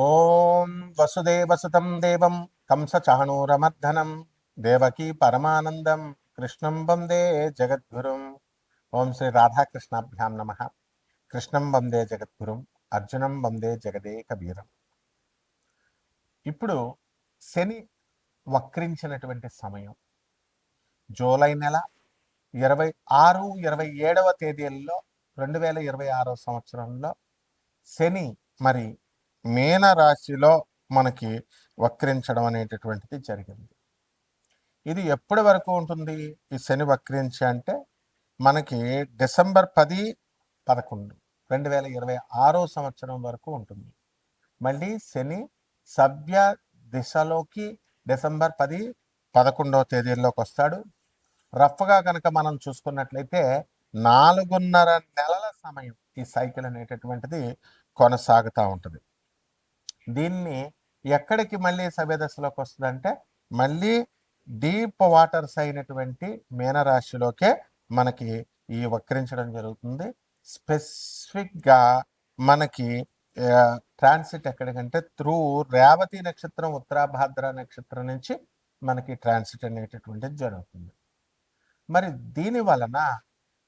ఓం వసుదేవసుతం దేవం కంసచాణూరమర్దనం దేవకీ పరమానందం కృష్ణం వందే జగద్గురుం. ఓం శ్రీ రాధాకృష్ణాభ్యాం నమ. కృష్ణం వందే జగద్గురుం, అర్జునం వందే జగదేకవీరం. ఇప్పుడు శని వక్రించినటువంటి సమయం జూలై నెల 26, 27వ తేదీల్లో 2026 సంవత్సరంలో శని మరి మీన రాశిలో మనకి వక్రించడం అనేటటువంటిది జరిగింది. ఇది ఎప్పటి వరకు ఉంటుంది ఈ శని వక్రించి అంటే మనకి డిసెంబర్ 10, 11, 2026 సంవత్సరం వరకు ఉంటుంది. మళ్ళీ శని సవ్య దిశలోకి డిసెంబర్ 10, 11వ తేదీల్లోకి వస్తాడు. రఫ్గా కనుక మనం చూసుకున్నట్లయితే 4.5 నెలల సమయం ఈ సైకిల్ అనేటటువంటిది కొనసాగుతూ ఉంటుంది. దీన్ని ఎక్కడికి మళ్ళీ సవ్యదశలోకి వస్తుందంటే మళ్ళీ డీప్ వాటర్స్ అయినటువంటి మీనరాశిలోకే మనకి ఈ వక్రించడం జరుగుతుంది. స్పెసిఫిక్గా మనకి ట్రాన్సిట్ ఎక్కడికంటే త్రూ రేవతి నక్షత్రం, ఉత్తరాభాద్ర నక్షత్రం నుంచి మనకి ట్రాన్సిట్ అనేటటువంటిది జరుగుతుంది. మరి దీని వలన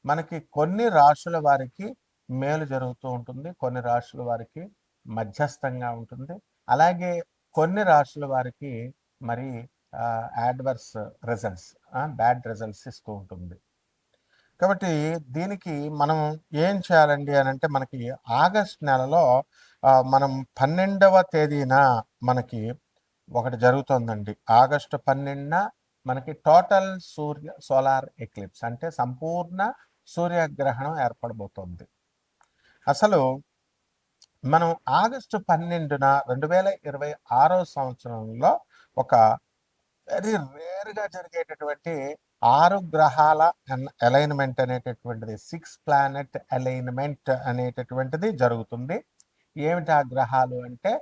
మనకి కొన్ని రాశుల వారికి మేలు జరుగుతూ ఉంటుంది, కొన్ని రాశుల వారికి మధ్యస్థంగా ఉంటుంది, అలాగే కొన్ని రాశుల వారికి మరి యాడ్వర్స్ రిజల్ట్స్, బ్యాడ్ రిజల్ట్స్ ఇస్తూ ఉంటుంది. కాబట్టి దీనికి మనం ఏం చేయాలండి అని అంటే మనకి ఆగస్ట్ నెలలో మనం 12వ తేదీన మనకి ఒకటి జరుగుతుందండి. ఆగస్టు 12న మనకి టోటల్ సోలార్ ఎక్లిప్స్ అంటే సంపూర్ణ సూర్యగ్రహణం ఏర్పడబోతోంది. అసలు మనం ఆగస్టు 12న 2026 సంవత్సరంలో ఒక వెరీ రేర్గా జరిగేటటువంటి 6 గ్రహాల అలైన్మెంట్ అనేటటువంటిది, 6 ప్లానెట్ అలైన్మెంట్ అనేటటువంటిది జరుగుతుంది. ఏమిటి ఆ గ్రహాలు అంటే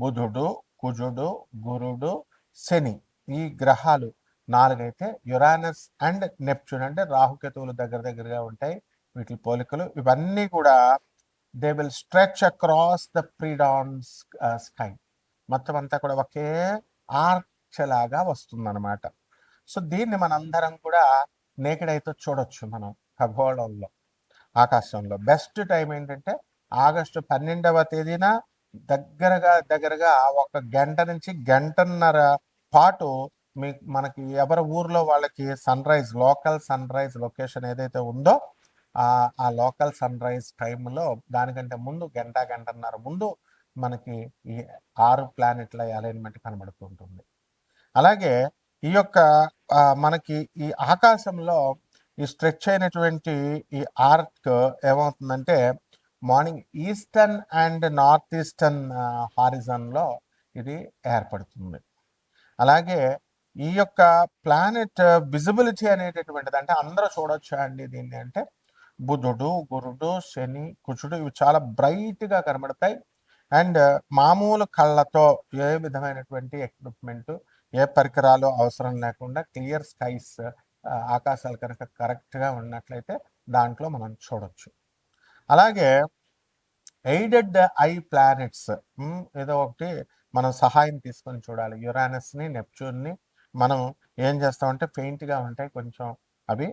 బుధుడు, కుజుడు, గురుడు, శని. ఈ గ్రహాలు 4 అయితే యురానస్ అండ్ నెప్ట్యూన్ అంటే రాహుకేతువులు దగ్గరగా ఉంటాయి. వీటి పోలికలు ఇవన్నీ కూడా they will stretch across the predawn sky. మొత్తం అంతా కూడా ఒకే ఆర్చ్ లాగా వస్తుందన్నమాట. సో దీన్ని మనందరం కూడా నేకెడ్ అయితే చూడొచ్చు మనం ఖగోళంలో, ఆకాశంలో. బెస్ట్ టైం ఏంటంటే ఆగస్టు 12వ తేదీన దగ్గరగా 1 గంట నుంచి గంటన్నర పాటు మనకి ఎవరి ఊర్లో వాళ్ళకి లోకల్ సన్ రైజ్ లొకేషన్ ఏదైతే ఉందో ఆ లోకల్ సన్ రైజ్ టైంలో దానికంటే ముందు గంటన్నర ముందు మనకి ఈ 6 ప్లానెట్ల అలైన్మెంట్ కనబడుతూ ఉంటుంది. అలాగే ఈ యొక్క మనకి ఈ ఆకాశంలో ఈ స్ట్రెచ్ అయినటువంటి ఈ ఆర్క్ ఏమవుతుందంటే morning eastern and north eastern హారిజన్లో ఇది ఏర్పడుతుంది. అలాగే ఈ యొక్క ప్లానెట్ విజిబిలిటీ అనేటటువంటిది అంటే అందరూ చూడొచ్చా అండి దీన్ని అంటే బుధుడు, గురుడు, శని, కుజుడు ఇవి చాలా బ్రైట్గా కనబడతాయి. అండ్ మామూలు కళ్ళతో ఏ విధమైనటువంటి ఎక్విప్మెంట్, ఏ పరికరాలు అవసరం లేకుండా క్లియర్ స్కైస్, ఆకాశాలు కనుక కరెక్ట్గా ఉన్నట్లయితే దాంట్లో మనం చూడొచ్చు. అలాగే ఎయిడెడ్ ఐ ప్లానెట్స్ ఏదో ఒకటి మనం సహాయం తీసుకొని చూడాలి. యురానస్ని, నెప్ట్యూన్ని మనం ఏం చేస్తామంటే పెయింట్గా ఉంటాయి కొంచెం అవి,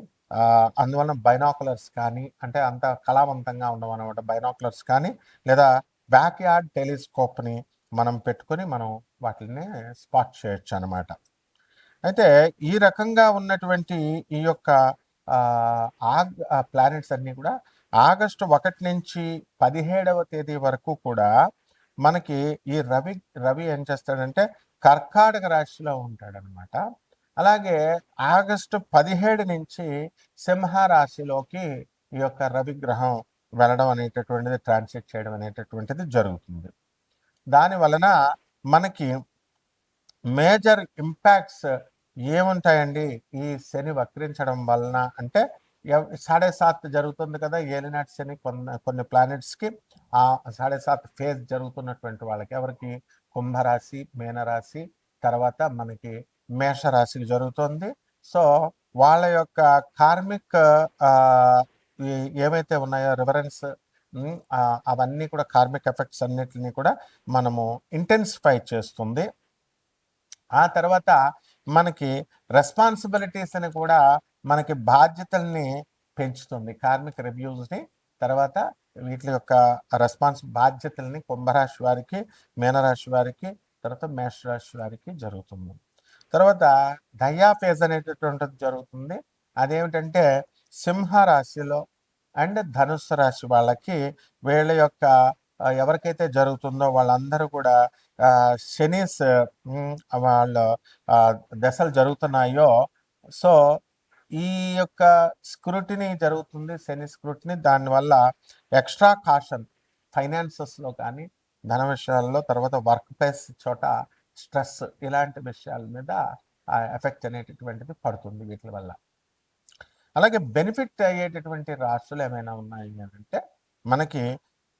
అందువలన బైనాకులర్స్ కానీ అంటే అంత కళావంతంగా ఉండవు అనమాట. బైనాకులర్స్ కానీ లేదా బ్యాక్యార్డ్ టెలిస్కోప్ని మనం పెట్టుకొని మనం వాటిని స్పాట్ చేయొచ్చు అనమాట. అయితే ఈ రకంగా ఉన్నటువంటి ఈ యొక్క ప్లానెట్స్ అన్నీ కూడా ఆగస్టు 1 నుంచి 17వ తేదీ వరకు కూడా మనకి ఈ రవి ఏం చేస్తాడంటే కర్కాటక రాశిలో ఉంటాడనమాట. అలాగే ఆగస్టు 17 నుంచి సింహరాశిలోకి ఈ యొక్క రవి గ్రహం వెళ్ళడం అనేటటువంటిది, ట్రాన్సిట్ చేయడం అనేటటువంటిది జరుగుతుంది. దాని వలన మనకి మేజర్ ఇంపాక్ట్స్ ఏముంటాయండి ఈ శని వక్రించడం వలన అంటే 7.5 జరుగుతుంది కదా ఏలినాటి శని కొన్ని ప్లానెట్స్కి. ఆ 7.5 ఫేజ్ జరుగుతున్నటువంటి వాళ్ళకి ఎవరికి కుంభరాశి, మీనరాశి, తర్వాత మనకి మేషరాశికి జరుగుతుంది. సో వాళ్ళ యొక్క కార్మిక్ ఏమైతే ఉన్నాయో రిఫరెన్స్ అవన్నీ కూడా కార్మిక్ ఎఫెక్ట్స్ అన్నిటిని కూడా మనము ఇంటెన్సిఫై చేస్తుంది. ఆ తర్వాత మనకి రెస్పాన్సిబిలిటీస్ అని కూడా మనకి బాధ్యతల్ని పెంచుతుంది. కార్మిక రివ్యూస్ని తర్వాత వీటి యొక్క బాధ్యతల్ని కుంభరాశి వారికి, మీనరాశి వారికి, తర్వాత మేషరాశి వారికి జరుగుతుంది. తర్వాత డయాఫేజ్ అనేటటువంటిది జరుగుతుంది. అదేమిటంటే సింహరాశిలో అండ్ ధనుస్సు రాశి వాళ్ళకి వీళ్ళ యొక్క ఎవరికైతే జరుగుతుందో వాళ్ళందరూ కూడా శనీస్ వాళ్ళ దశలు జరుగుతున్నాయో, సో ఈ యొక్క స్క్రూటినీ జరుగుతుంది, శని స్క్రూటినీ. దానివల్ల ఎక్స్ట్రా కాషన్ ఫైనాన్సెస్లో కానీ, ధన విషయాల్లో, తర్వాత వర్క్ ప్లేస్ చోట స్ట్రెస్, ఇలాంటి విషయాల మీద ఎఫెక్ట్ అనేటటువంటిది పడుతుంది వీటి వల్ల. అలాగే బెనిఫిట్ అయ్యేటటువంటి రాశులు ఏమైనా ఉన్నాయి అంటే మనకి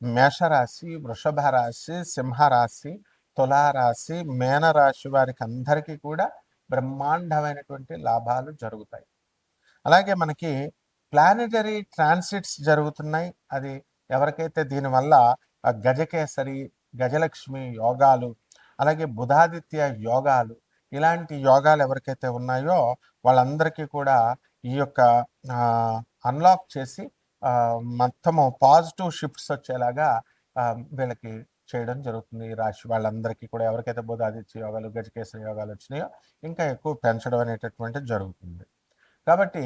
మేషరాశి, వృషభ రాశి, సింహరాశి, తులారాశి, మేనరాశి వారికి అందరికీ కూడా బ్రహ్మాండమైనటువంటి లాభాలు జరుగుతాయి. అలాగే మనకి ప్లానెటరీ ట్రాన్సిట్స్ జరుగుతున్నాయి. అది ఎవరికైతే దీనివల్ల గజకేసరి, గజలక్ష్మి యోగాలు, అలాగే బుధాదిత్య యోగాలు, ఇలాంటి యోగాలు ఎవరికైతే ఉన్నాయో వాళ్ళందరికీ కూడా ఈ యొక్క అన్లాక్ చేసి మొత్తము పాజిటివ్ షిఫ్ట్స్ వచ్చేలాగా వీళ్ళకి చేయడం జరుగుతుంది. ఈ రాశి వాళ్ళందరికీ కూడా ఎవరికైతే బుధాదిత్య యోగాలు, గజకేసరి యోగాలు వచ్చినాయో ఇంకా ఎక్కువ పెంచడం అనేటటువంటిది జరుగుతుంది. కాబట్టి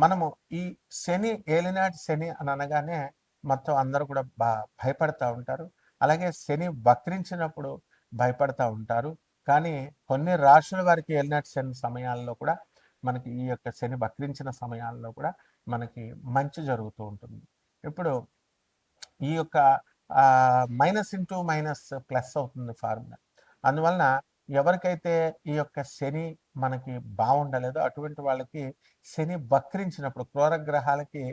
మనము ఈ శని, ఏలినాటి శని అని అనగానే మొత్తం అందరూ కూడా భయపడతా ఉంటారు. అలాగే శని వక్రించినప్పుడు భయపడతా ఉంటారు. కానీ కొన్ని రాశుల వారికి ఏలినాటి శని సమయాల్లో కూడా మనకి ఈ యొక్క శని వక్రించిన సమయాల్లో కూడా మనకి మంచి జరుగుతూ ఉంటుంది. ఇప్పుడు ఈ యొక్క మైనస్ ఇంటూ మైనస్ ప్లస్ అవుతుంది ఫార్ములా. అందువలన ఎవరికైతే ఈ యొక్క శని మనకి బాగుండలేదో అటువంటి వాళ్ళకి శని వక్రించినప్పుడు, క్రూరగ్రహాలకి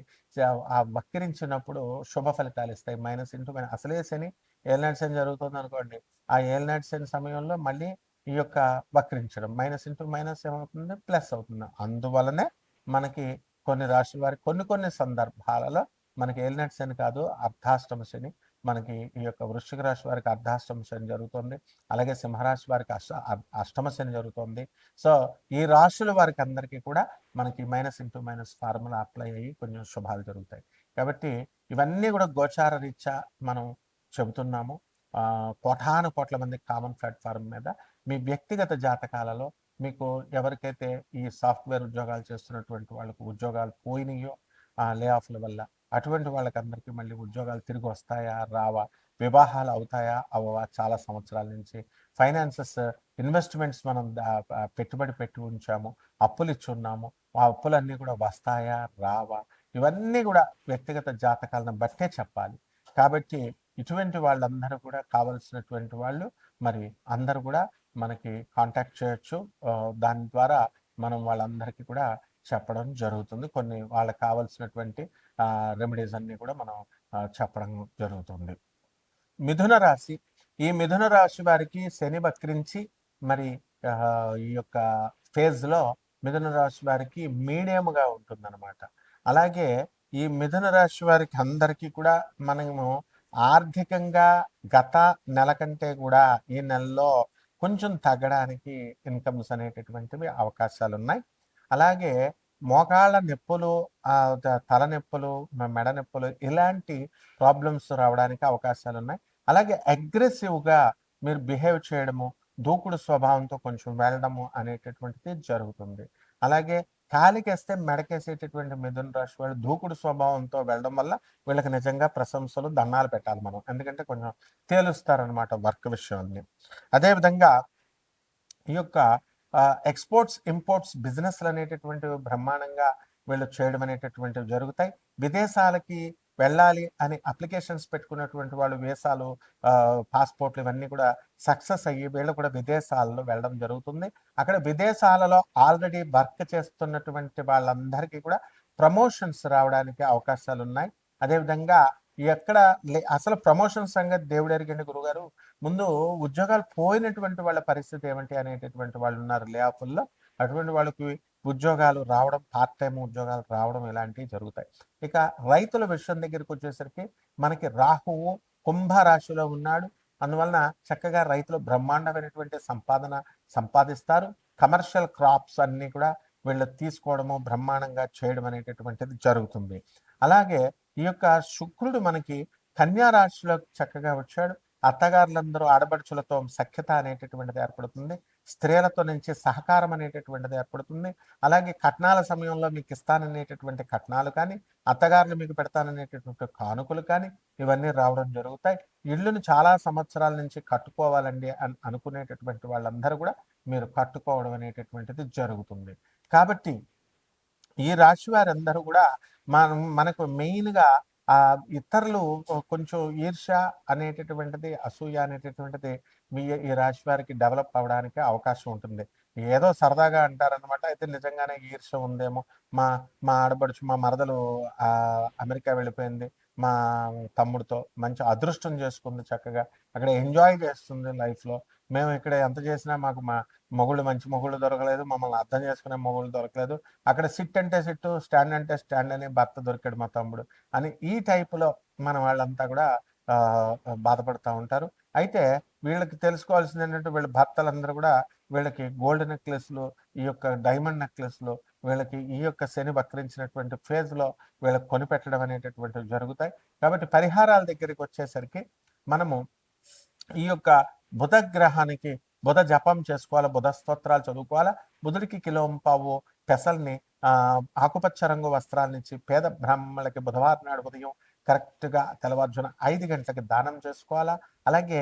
ఆ వక్రించినప్పుడు శుభ ఫలితాలు ఇస్తాయి. మైనస్ ఇంటూ మైనస్, అసలే శని ఏలినాటి శని జరుగుతుంది అనుకోండి, ఆ ఏలినాటి శని సమయంలో మళ్ళీ ఈ యొక్క వక్రించడం మైనస్ ఇంటూ మైనస్ ఏమవుతుంది, ప్లస్ అవుతుంది. అందువలనే మనకి కొన్ని రాశుల వారికి కొన్ని సందర్భాలలో మనకి ఏలినాటి శని కాదు, అర్ధాష్టమ శని, మనకి ఈ యొక్క వృశ్చిక రాశి వారికి అర్ధాష్టమ శని జరుగుతుంది. అలాగే సింహరాశి వారికి అష్టమ శని జరుగుతుంది. సో ఈ రాశుల వారికి అందరికీ కూడా మనకి minus into minus formula apply అయ్యి కొంచెం శుభాలు జరుగుతాయి. కాబట్టి ఇవన్నీ కూడా గోచార రీత్యా మనం చెబుతున్నాము. కోటాను కోట్ల మంది కామన్ ప్లాట్ఫారం మీద మీ వ్యక్తిగత జాతకాలలో మీకు ఎవరికైతే ఈ సాఫ్ట్వేర్ ఉద్యోగాలు చేస్తున్నటువంటి వాళ్ళకు ఉద్యోగాలు పోయినాయో లే ఆఫ్ల వల్ల, అటువంటి వాళ్ళకి అందరికీ మళ్ళీ ఉద్యోగాలు తిరిగి వస్తాయా రావా, వివాహాలు అవుతాయా అవ్వవా, చాలా సంవత్సరాల నుంచి ఫైనాన్సెస్ ఇన్వెస్ట్మెంట్స్ మనం పెట్టుబడి పెట్టి ఉంచాము, అప్పులు ఇచ్చున్నాము, ఆ అప్పులన్నీ కూడా వస్తాయా రావా, ఇవన్నీ కూడా వ్యక్తిగత జాతకాలను బట్టే చెప్పాలి. కాబట్టి ఇటువంటి వాళ్ళందరూ కూడా కావలసినటువంటి వాళ్ళు మరి అందరూ కూడా మనకి కాంటాక్ట్ చేయొచ్చు. దాని ద్వారా మనం వాళ్ళందరికీ కూడా చెప్పడం జరుగుతుంది. కొన్ని వాళ్ళకి కావలసినటువంటి రెమెడీస్ అన్నీ కూడా మనం చెప్పడం జరుగుతుంది. మిథున రాశి, ఈ మిథున రాశి వారికి శని వక్రించి మరి ఈ యొక్క ఫేజ్లో మిథున రాశి వారికి మీడియంగా ఉంటుందన్నమాట. అలాగే ఈ మిథున రాశి వారికి అందరికీ కూడా మనము ఆర్థికంగా గత నెల కంటే కూడా ఈ నెలలో కొంచెం తగ్గడానికి ఇన్కమ్స్ అనేటటువంటివి అవకాశాలు ఉన్నాయి. అలాగే మోకాళ్ళ నొప్పులు, తలనొప్పులు, మెడ నొప్పులు, ఇలాంటి ప్రాబ్లమ్స్ రావడానికి అవకాశాలు ఉన్నాయి. అలాగే అగ్రెసివ్గా మీరు బిహేవ్ చేయడము, దూకుడు స్వభావంతో కొంచెం వెళ్ళడము అనేటటువంటిది జరుగుతుంది. అలాగే కాలికేస్తే మెడకేసేటటువంటి మిథున రాశి వాళ్ళు దూకుడు స్వభావంతో వెళ్ళడం వల్ల వీళ్ళకి నిజంగా ప్రశంసలు, దండాలు పెట్టాలి మనం. ఎందుకంటే కొంచెం తేలుస్తారనమాట వర్క్ విషయాన్ని. అదేవిధంగా ఈ యొక్క ఎక్స్పోర్ట్స్, ఇంపోర్ట్స్ బిజినెస్లు అనేటటువంటివి బ్రహ్మాండంగా వీళ్ళు చేయడం అనేటటువంటివి జరుగుతాయి. విదేశాలకి వెళ్ళాలి అని అప్లికేషన్స్ పెట్టుకున్నటువంటి వాళ్ళు వీసాలు, పాస్పోర్ట్లు ఇవన్నీ కూడా సక్సెస్ అయ్యి వీళ్ళు కూడా విదేశాలలో వెళ్ళడం జరుగుతుంది. అక్కడ విదేశాలలో ఆల్రెడీ వర్క్ చేస్తున్నటువంటి వాళ్ళందరికీ కూడా ప్రమోషన్స్ రావడానికి అవకాశాలు ఉన్నాయి. అదేవిధంగా ఎక్కడ అసలు ప్రమోషన్ సంగతి దేవుడు ఎరిగండి గురుగారు. ముందు ఉద్యోగాలు పోయినటువంటి వాళ్ళ పరిస్థితి ఏమిటి అనేటటువంటి వాళ్ళు ఉన్నారు లే ఆఫ్ల్లో. అటువంటి వాళ్ళకి ఉద్యోగాలు రావడం, పార్ట్ టైమ్ ఉద్యోగాలు రావడం ఇలాంటివి జరుగుతాయి. ఇక రైతుల విషయం దగ్గరికి వచ్చేసరికి మనకి రాహువు కుంభ రాశిలో ఉన్నాడు. అందువలన చక్కగా రైతులు బ్రహ్మాండమైనటువంటి సంపాదన సంపాదిస్తారు. కమర్షియల్ క్రాప్స్ అన్నీ కూడా వీళ్ళు తీసుకోవడము, బ్రహ్మాండంగా చేయడం అనేటటువంటిది జరుగుతుంది. అలాగే ఈ యొక్క శుక్రుడు మనకి కన్యా రాశిలో చక్కగా వచ్చాడు. అత్తగారులందరూ ఆడపడుచులతో సఖ్యత అనేటటువంటిది ఏర్పడుతుంది. స్త్రీలతో నుంచి సహకారం అనేటటువంటిది ఏర్పడుతుంది. అలాగే కట్నాల సమయంలో మీకు ఇస్తాననేటటువంటి కట్నాలు కానీ, అత్తగారులు మీకు పెడతాననేటటువంటి కానుకలు కానీ ఇవన్నీ రావడం జరుగుతాయి. ఇళ్ళును చాలా సంవత్సరాల నుంచి కట్టుకోవాలండి అని అనుకునేటటువంటి వాళ్ళందరూ కూడా మీరు కట్టుకోవడం అనేటటువంటిది జరుగుతుంది. కాబట్టి ఈ రాశి వారందరూ కూడా మనకు మెయిన్‌గా ఇతరులు కొంచెం ఈర్ష్య అనేటటువంటిది, అసూయ అనేటటువంటిది ఈ రాశి వారికి డెవలప్ అవ్వడానికి అవకాశం ఉంటుంది. ఏదో సరదాగా అంటారనమాట. అయితే నిజంగానే ఈర్ష్య ఉందేమో. మా మా ఆడపడుచు, మా మరదలు అమెరికా వెళ్ళిపోయింది. మా తమ్ముడితో మంచి అదృష్టం చేసుకుంది చక్కగా. అక్కడ ఎంజాయ్ చేస్తుంది లైఫ్‌లో. మేము ఇక్కడ ఎంత చేసినా మాకు మొగుళ్ళు మంచి మొగుళ్ళు దొరకలేదు. మమ్మల్ని అర్థం చేసుకునే మొగుళ్ళు దొరకలేదు. అక్కడ సిట్ అంటే సిట్టు, స్టాండ్ అంటే స్టాండ్ అని భర్త దొరికాడు మా తమ్ముడు అని ఈ టైపులో మన వాళ్ళంతా కూడా బాధపడతా ఉంటారు. అయితే వీళ్ళకి తెలుసుకోవాల్సింది ఏంటంటే వీళ్ళ భర్తలందరూ కూడా వీళ్ళకి గోల్డ్ నెక్లెస్‌లు, ఈ యొక్క డైమండ్ నెక్లెస్‌లు వీళ్ళకి ఈ యొక్క శని వక్రించినటువంటి ఫేజ్‌లో వీళ్ళకి కొనిపెట్టడం అనేటటువంటివి జరుగుతాయి. కాబట్టి పరిహారాల దగ్గరికి వచ్చేసరికి మనము ఈ యొక్క బుధ గ్రహానికి బుధ జపం చేసుకోవాలా, బుధ స్తోత్రాలు చదువుకోవాలా. బుధుడికి కిలోంపావు పెసల్ని ఆకుపచ్చ రంగు వస్త్రాలనిచ్చి పేద బ్రాహ్మణులకి బుధవారం నాడు ఉదయం కరెక్ట్‌గా తెల్లవారుజామున 5 గంటలకి దానం చేసుకోవాలా. అలాగే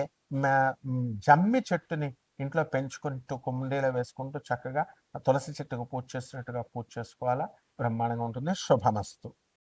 జమ్మి చెట్టుని ఇంట్లో పెంచుకుంటూ కుండీలో వేసుకుంటూ చక్కగా తులసి చెట్టుకు పూజ చేసినట్టుగా పూజ చేసుకోవాలా. బ్రహ్మాండంగా ఉంటుంది. శుభమస్తు.